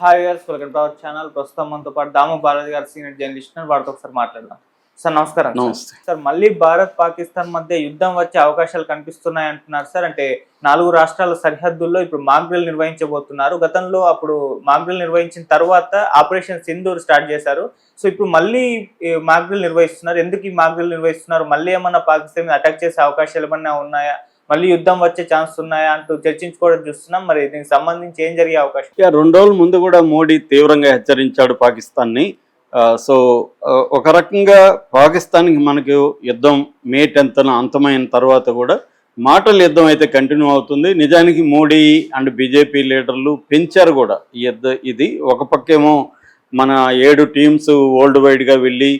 Hi గారు, welcome to our channel. ప్రస్తుతం మనతో పాటు దాము బాలాజీ గారు, సీనియర్ జర్నలిస్ట్, వారితో ఒకసారి మాట్లాడదాం. సార్ నమస్కారం. నమస్తే సార్, మళ్ళీ భారత్ పాకిస్తాన్ మధ్య యుద్ధం వచ్చే అవకాశాలు కనిపిస్తున్నాయి అంటున్నారు సార్. అంటే 4 రాష్ట్రాల సరిహద్దుల్లో ఇప్పుడు మాక్ డ్రిల్ నిర్వహించబోతున్నారు. గతంలో అప్పుడు మాక్ డ్రిల్ నిర్వహించిన తర్వాత ఆపరేషన్ సింధూర్ స్టార్ట్ చేశారు. సో ఇప్పుడు మళ్ళీ మాక్ డ్రిల్ నిర్వహిస్తున్నారు. ఎందుకు ఈ మాక్ డ్రిల్ నిర్వహిస్తున్నారు? మళ్ళీ ఏమన్నా పాకిస్తాన్ మీద అటాక్ చేసే అవకాశాలు ఏమన్నా ఉన్నాయా? మళ్ళీ యుద్ధం వచ్చే ఛాన్స్ ఉన్నాయా అంటూ చర్చించుకోవడం చూస్తున్నాం. మరి దీనికి సంబంధించి ఏం జరిగే అవకాశం? 2 రోజుల ముందు కూడా మోడీ తీవ్రంగా హెచ్చరించాడు పాకిస్తాన్ని. సో ఒక రకంగా పాకిస్తాన్కి మనకు యుద్ధం మే 10న అంతమైన తర్వాత కూడా మాటల యుద్ధం అయితే కంటిన్యూ అవుతుంది. నిజానికి మోడీ అండ్ బీజేపీ లీడర్లు పెంచారు కూడా ఇది. ఒక పక్కేమో మన 7 టీమ్స్ వరల్డ్ వైడ్గా వెళ్ళి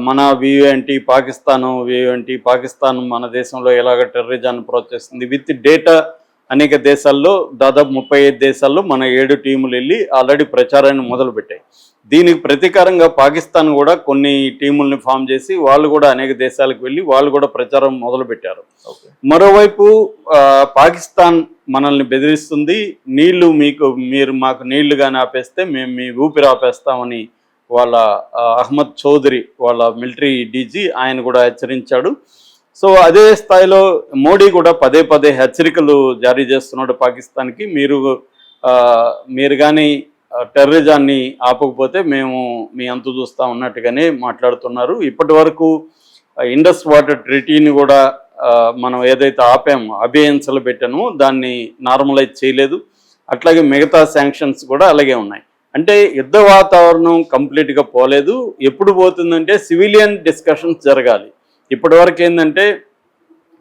మన వ్యూ ఏంటి, పాకిస్తాన్ వ్యూ ఏంటి, పాకిస్తాన్ మన దేశంలో ఎలాగ టెర్రరిజాన్ని ప్రోత్సహిస్తుంది విత్ డేటా. అనేక దేశాల్లో దాదాపు 35 దేశాల్లో మన 7 టీములు వెళ్ళి ఆల్రెడీ ప్రచారాన్ని మొదలుపెట్టాయి. దీనికి ప్రతీకారంగా పాకిస్తాన్ కూడా కొన్ని టీముల్ని ఫామ్ చేసి వాళ్ళు కూడా అనేక దేశాలకు వెళ్ళి వాళ్ళు కూడా ప్రచారం మొదలుపెట్టారు. మరోవైపు పాకిస్తాన్ మనల్ని బెదిరిస్తుంది, మీరు మాకు నీళ్లు కానీ ఆపేస్తే మేము మీ ఊపిరి ఆపేస్తామని వాళ్ళ అహ్మద్ చౌదరి వాళ్ళ మిలిటరీ డీజీ ఆయన కూడా హెచ్చరించాడు. సో అదే స్థాయిలో మోడీ కూడా పదే పదే హెచ్చరికలు జారీ చేస్తున్నాడు పాకిస్తాన్కి. మీరు కానీ టెర్రరిజాన్ని ఆపకపోతే మేము మీ అంతు చూస్తా ఉన్నట్టుగానే మాట్లాడుతున్నారు. ఇప్పటి వరకు ఇండస్ వాటర్ ట్రీటీని కూడా మనం ఏదైతే ఆపామో, అభియన్సలు పెట్టామో దాన్ని నార్మలైజ్ చేయలేదు. అట్లాగే మిగతా శాంక్షన్స్ కూడా అలాగే ఉన్నాయి. అంటే యుద్ధ వాతావరణం కంప్లీట్గా పోలేదు. ఎప్పుడు పోతుందంటే సివిలియన్ డిస్కషన్స్ జరగాలి. ఇప్పటి వరకు ఏంటంటే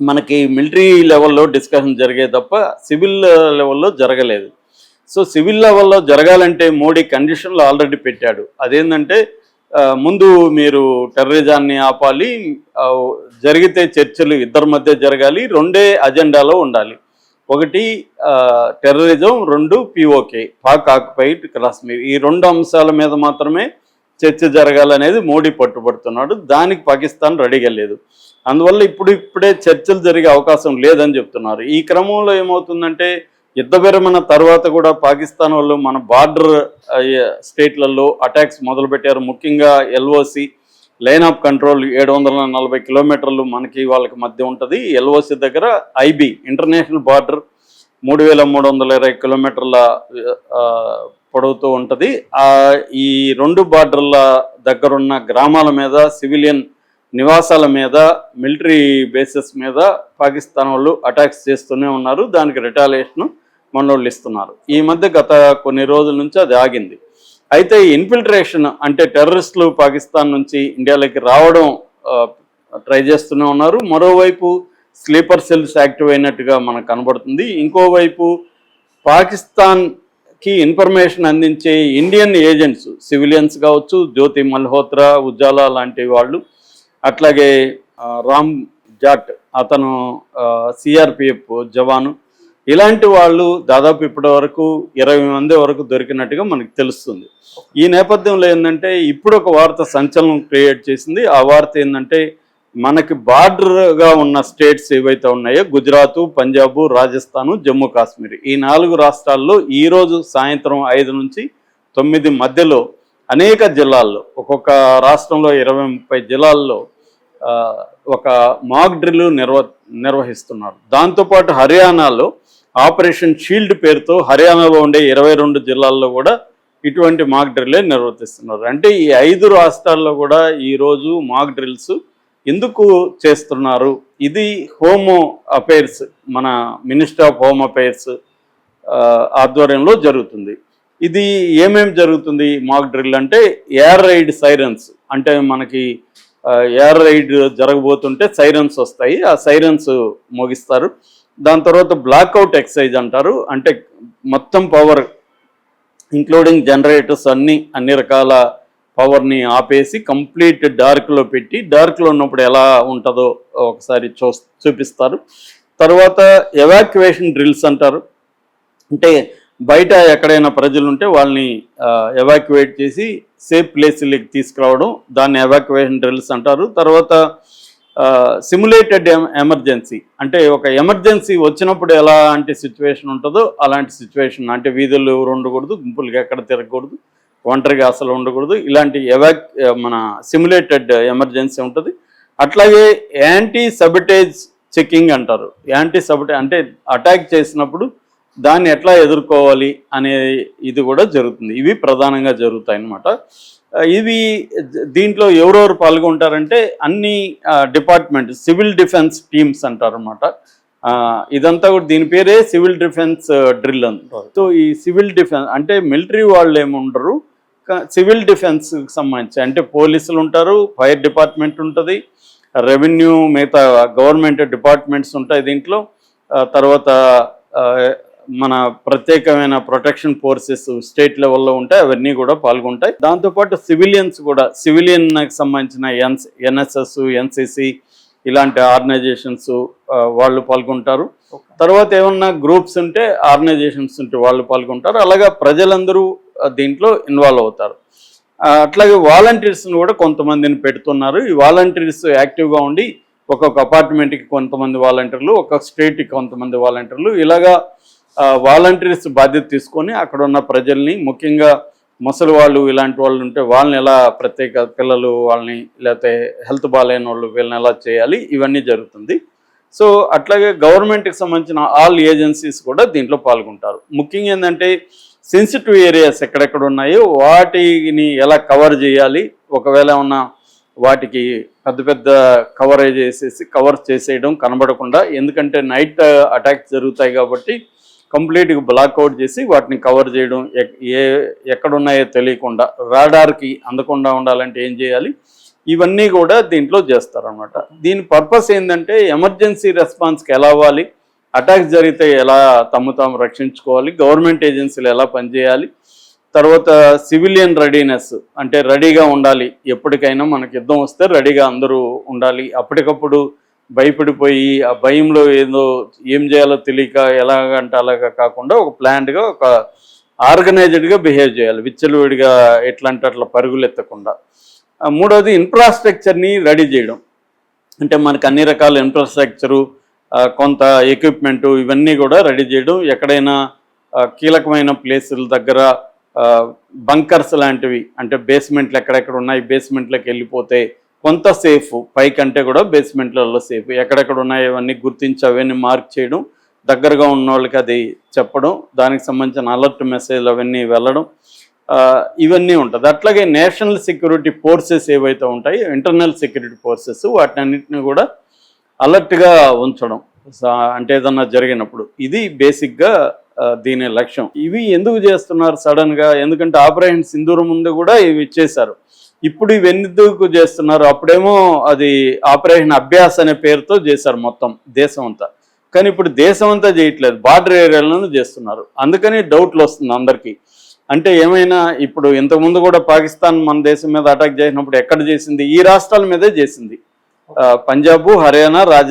మనకి మిలిటరీ లెవెల్లో డిస్కషన్ జరిగే తప్ప సివిల్ లెవెల్లో జరగలేదు. సో సివిల్ లెవెల్లో జరగాలంటే మోడీ కండిషన్లు ఆల్రెడీ పెట్టాడు. అదేంటంటే ముందు మీరు టెర్రరిజాన్ని ఆపాలి, జరిగితే చర్చలు ఇద్దరి మధ్య జరగాలి, 2 అజెండాలో ఉండాలి. 1 terrorism, 2 POK Pak occupied Kashmir. ఈ 2 అంశాల మీద మాత్రమే చర్చ జరగాలనేది మోడీ పట్టుబడుతున్నాడు. దానికి పాకిస్తాన్ రెడీగా లేదు. అందువల్ల ఇప్పుడే చర్చలు జరిగే అవకాశం లేదని చెప్తున్నారు. ఈ క్రమంలో ఏమవుతుందంటే యుద్ధ విరమణ తర్వాత కూడా పాకిస్తాన్ వాళ్ళు మన బార్డర్ స్టేట్లలో అటాక్స్ మొదలుపెట్టారు. ముఖ్యంగా LOC లైన్ ఆఫ్ కంట్రోల్ 740 కిలోమీటర్లు మనకి వాళ్ళకి మధ్య ఉంటుంది. LOC దగ్గర IB ఇంటర్నేషనల్ బార్డర్ 3320 కిలోమీటర్ల పొడవుతూ ఉంటుంది. ఈ 2 బార్డర్ల దగ్గరున్న గ్రామాల మీద, సివిలియన్ నివాసాల మీద, మిలిటరీ బేసెస్ మీద పాకిస్తాన్ వాళ్ళు అటాక్స్ చేస్తూనే ఉన్నారు. దానికి రిటాలియేషన్ మనోళ్ళు ఇస్తున్నారు. ఈ మధ్య గత కొన్ని రోజుల నుంచి అది ఆగింది. అయితే ఇన్ఫిల్ట్రేషన్ అంటే టెర్రరిస్టులు పాకిస్తాన్ నుంచి ఇండియాలోకి రావడం ట్రై చేస్తూనే ఉన్నారు. మరోవైపు స్లీపర్ సెల్స్ యాక్టివ్ అయినట్టుగా మనకు కనబడుతుంది. ఇంకోవైపు పాకిస్తాన్కి ఇన్ఫర్మేషన్ అందించే ఇండియన్ ఏజెంట్స్, సివిలియన్స్ కావచ్చు, జ్యోతి మల్హోత్రా, ఉజాలా లాంటి వాళ్ళు, అట్లాగే రామ్ జాట్ అతను CRPF జవాను, ఇలాంటి వాళ్ళు దాదాపు ఇప్పటి వరకు 20 మంది వరకు దొరికినట్టుగా మనకు తెలుస్తుంది. ఈ నేపథ్యంలో ఏంటంటే ఇప్పుడు ఒక వార్త సంచలనం క్రియేట్ చేసింది. ఆ వార్త ఏంటంటే మనకి బార్డర్గా ఉన్న స్టేట్స్ ఏవైతే ఉన్నాయో గుజరాత్, పంజాబ్, రాజస్థాన్, జమ్మూ కాశ్మీర్, ఈ 4 రాష్ట్రాల్లో ఈరోజు సాయంత్రం 5 నుంచి 9 మధ్యలో అనేక జిల్లాల్లో, ఒక్కొక్క రాష్ట్రంలో 20-30 జిల్లాల్లో ఒక మాక్ డ్రిల్ నిర్వహిస్తున్నారు. దాంతోపాటు హర్యానాలో ఆపరేషన్ షీల్డ్ పేరుతో హర్యానాలో ఉండే 22 జిల్లాల్లో కూడా ఇటువంటి మాక్ డ్రిల్లే నిర్వర్తిస్తున్నారు. అంటే ఈ 5 రాష్ట్రాల్లో కూడా ఈరోజు మాక్ డ్రిల్స్ ఎందుకు చేస్తున్నారు? ఇది హోమ్ అఫైర్స్, మన మినిస్టర్ ఆఫ్ హోమ్ అఫైర్స్ ఆధ్వర్యంలో జరుగుతుంది. ఇది ఏమేమి జరుగుతుంది మాక్ డ్రిల్ అంటే ఎయిర్ రైడ్ సైరన్స్, అంటే మనకి ఎయిర్ రైడ్ జరగబోతుంటే సైరన్స్ వస్తాయి, ఆ సైరన్స్ మోగిస్తారు. దాని తర్వాత బ్లాక్అవుట్ ఎక్సర్సైజ్ అంటారు. అంటే మొత్తం పవర్ ఇంక్లూడింగ్ జనరేటర్స్ అన్ని రకాల పవర్ని ఆపేసి కంప్లీట్ డార్క్లో పెట్టి, డార్క్లో ఉన్నప్పుడు ఎలా ఉంటుందో ఒకసారి చూపిస్తారు. తర్వాత ఎవాక్యువేషన్ డ్రిల్స్ అంటారు. అంటే బయట ఎక్కడైనా ప్రజలు ఉంటే వాళ్ళని ఎవాక్యువేట్ చేసి సేఫ్ ప్లేస్లకి తీసుకురావడం, దాన్ని ఎవాక్యువేషన్ డ్రిల్స్ అంటారు. తర్వాత సిమ్యులేటెడ్ ఎమర్జెన్సీ, అంటే ఒక ఎమర్జెన్సీ వచ్చినప్పుడు ఎలాంటి సిచ్యువేషన్ ఉంటుందో అలాంటి సిచ్యువేషన్, అంటే వీధుల్లో ఎవరు ఉండకూడదు, గుంపులుగా ఎక్కడ తిరగకూడదు, ఒంటరిగా అసలు ఉండకూడదు, ఇలాంటి మన సిమ్యులేటెడ్ ఎమర్జెన్సీ ఉంటుంది. అట్లాగే యాంటీ సబటేజ్ చెకింగ్ అంటారు. యాంటీ సబటేజ్ అంటే అటాక్ చేసినప్పుడు దాన్ని ఎట్లా ఎదుర్కోవాలి అనే ఇది కూడా జరుగుతుంది. ఇవి ప్రధానంగా జరుగుతాయి అన్నమాట. ఇవి దీంట్లో ఎవరెవరు పాల్గొంటారంటే అన్ని డిపార్ట్మెంట్ సివిల్ డిఫెన్స్ టీమ్స్ అంటారు అనమాట. ఇదంతా కూడా దీని పేరే సివిల్ డిఫెన్స్ డ్రిల్ అంటారు. సో ఈ సివిల్ డిఫెన్స్ అంటే మిలిటరీ వాళ్ళు ఏముండరు, సివిల్ డిఫెన్స్కి సంబంధించి అంటే పోలీసులు ఉంటారు, ఫైర్ డిపార్ట్మెంట్ ఉంటుంది, రెవెన్యూ, మిగతా గవర్నమెంట్ డిపార్ట్మెంట్స్ ఉంటాయి దీంట్లో. తర్వాత మన ప్రత్యేకమైన ప్రొటెక్షన్ ఫోర్సెస్ స్టేట్ లెవెల్లో ఉంటాయి, అవన్నీ కూడా పాల్గొంటాయి. దాంతోపాటు సివిలియన్స్ కూడా, సివిలియన్కి సంబంధించిన ఎన్ఎస్ఎస్, ఎన్సిసి ఇలాంటి ఆర్గనైజేషన్స్ వాళ్ళు పాల్గొంటారు. తర్వాత ఏమన్నా గ్రూప్స్ ఉంటే, ఆర్గనైజేషన్స్ ఉంటే వాళ్ళు పాల్గొంటారు. అలాగా ప్రజలందరూ దీంట్లో ఇన్వాల్వ్ అవుతారు. అట్లాగే వాలంటీర్స్ని కూడా కొంతమందిని పెడుతున్నారు. ఈ వాలంటీర్స్ యాక్టివ్గా ఉండి ఒక్కొక్క అపార్ట్మెంట్కి కొంతమంది వాలంటీర్లు, ఒక్కొక్క స్టేట్కి కొంతమంది వాలంటీర్లు, ఇలాగా వాలంటీర్స్ బాధ్యత తీసుకొని అక్కడ ఉన్న ప్రజల్ని, ముఖ్యంగా ముసలి వాళ్ళు ఇలాంటి వాళ్ళు ఉంటే వాళ్ళని ఎలా, ప్రత్యేక పిల్లలు వాళ్ళని, లేకపోతే హెల్త్ బాగాలేని వాళ్ళు వీళ్ళని ఎలా చేయాలి, ఇవన్నీ జరుగుతుంది. సో అట్లాగే గవర్నమెంట్కి సంబంధించిన ఆల్ ఏజెన్సీస్ కూడా దీంట్లో పాల్గొంటారు. ముఖ్యంగా ఏంటంటే సెన్సిటివ్ ఏరియాస్ ఎక్కడెక్కడ ఉన్నాయో వాటిని ఎలా కవర్ చేయాలి, ఒకవేళ ఏమన్నా వాటికి పెద్ద పెద్ద కవరేజ్ కవర్ చేసేయడం కనబడకుండా, ఎందుకంటే నైట్ అటాక్స్ జరుగుతాయి కాబట్టి కంప్లీట్గా బ్లాక్అవుట్ చేసి వాటిని కవర్ చేయడం, ఎక్కడున్నాయో తెలియకుండా రాడార్కి అందకుండా ఉండాలంటే ఏం చేయాలి, ఇవన్నీ కూడా దీంట్లో చేస్తారన్నమాట. దీని పర్పస్ ఏంటంటే ఎమర్జెన్సీ రెస్పాన్స్కి ఎలా అవ్వాలి, అటాక్స్ జరిగితే ఎలా తాము రక్షించుకోవాలి, గవర్నమెంట్ ఏజెన్సీలు ఎలా పనిచేయాలి, తర్వాత సివిలియన్ రెడీనెస్ అంటే రెడీగా ఉండాలి, ఎప్పటికైనా మనకి యుద్ధం వస్తే రెడీగా అందరూ ఉండాలి. అప్పటికప్పుడు భయపడిపోయి ఆ భయంలో ఏం చేయాలో తెలియక ఎలాగంటే అలాగా కాకుండా ఒక ప్లాన్డ్గా, ఒక ఆర్గనైజ్డ్గా బిహేవ్ చేయాలి, విచ్చలవిడిగా ఎట్లంటే అట్లా పరుగులు ఎత్తకుండా. మూడవది ఇన్ఫ్రాస్ట్రక్చర్ని రెడీ చేయడం, అంటే మనకు అన్ని రకాల ఇన్ఫ్రాస్ట్రక్చరు, కొంత ఎక్విప్మెంటు ఇవన్నీ కూడా రెడీ చేయడం. ఎక్కడైనా కీలకమైన ప్లేసుల దగ్గర బంకర్స్ లాంటివి, అంటే బేస్మెంట్లు ఎక్కడెక్కడ ఉన్నాయి, బేస్మెంట్లోకి వెళ్ళిపోతే కొంత సేఫ్, పైకంటే కూడా బేస్మెంట్లలో సేఫ్, ఎక్కడెక్కడ ఉన్నాయో అవన్నీ గుర్తించి అవన్నీ మార్క్ చేయడం, దగ్గరగా ఉన్న వాళ్ళకి అది చెప్పడం, దానికి సంబంధించిన అలర్ట్ మెసేజ్లు అవన్నీ వెళ్ళడం, ఇవన్నీ ఉంటుంది. అట్లాగే నేషనల్ సెక్యూరిటీ ఫోర్సెస్ ఏవైతే ఉంటాయో, ఇంటర్నల్ సెక్యూరిటీ ఫోర్సెస్, వాటినన్నింటినీ కూడా అలర్ట్గా ఉంచడం, అంటే ఏదన్నా జరిగినప్పుడు. ఇది బేసిక్గా దీని లక్ష్యం. ఇవి ఎందుకు చేస్తున్నారు సడన్గా, ఎందుకంటే ఆపరేషన్ సింధూర్ ముందు కూడా ఇవి ఇచ్చేశారు, ఇప్పుడు ఇవి ఎందుకు చేస్తున్నారు, అప్పుడేమో అది ఆపరేషన్ అభ్యాస్ అనే పేరుతో చేశారు మొత్తం దేశం అంతా, కానీ ఇప్పుడు దేశం అంతా చేయట్లేదు, బార్డర్ ఏరియాలను చేస్తున్నారు. అందుకని డౌట్లు వస్తుంది అందరికీ. అంటే ఏమైనా ఇప్పుడు ఇంతకుముందు కూడా పాకిస్తాన్ మన దేశం మీద అటాక్ చేసినప్పుడు ఎక్కడ చేసింది, ఈ రాష్ట్రాల మీదే చేసింది, పంజాబ్, హర్యానా, రాజస్థాన్